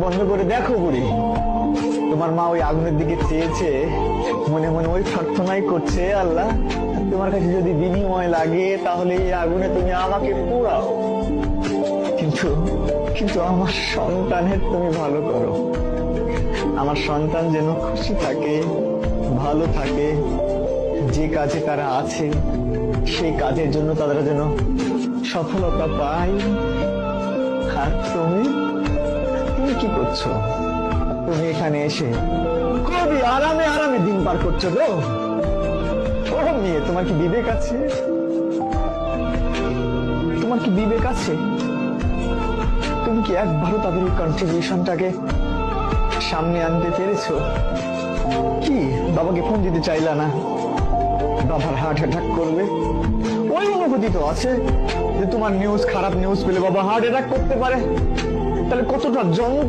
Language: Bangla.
বন্ধ করে দেখো বুড়ি, তোমার মা ওই আগুনের দিকে চেয়েছে, মনে মনে ওই প্রার্থনাই করছে, আল্লাহ তোমার কাছে যদি বিনিময় লাগে তাহলে এই আগুনে তুমি আমাকে পোড়াও, কিন্তু কিন্তু আমার সন্তানের তুমি ভালো করো। আমার সন্তান যেন খুশি থাকে, ভালো থাকে, যে কাজে তারা আছে সেই কাজের জন্য তারা যেন সফলতা পায়। আর তুমি তুমি কি করছো? তুমি এখানে এসে খুবই আরামে আরামে দিন পার করছো তো? ও মেয়ে, তোমার কি বিবেক আছে? তোমার কি বিবেক আছে? তুমি কি একবারও তাদের এই কন্ট্রিবিউশনটাকে সামনে আনতে পেরেছো? কি বাবাকে ফোন দিতে চাইলা না? বাবার হার্ট অ্যাটাক করবে, ওই অনুভূতি তো আছে যে তোমার নিউজ, খারাপ নিউজ পেলে বাবা হার্ট অ্যাটাক করতে পারে। তাহলে কতটা যন্ত্রণা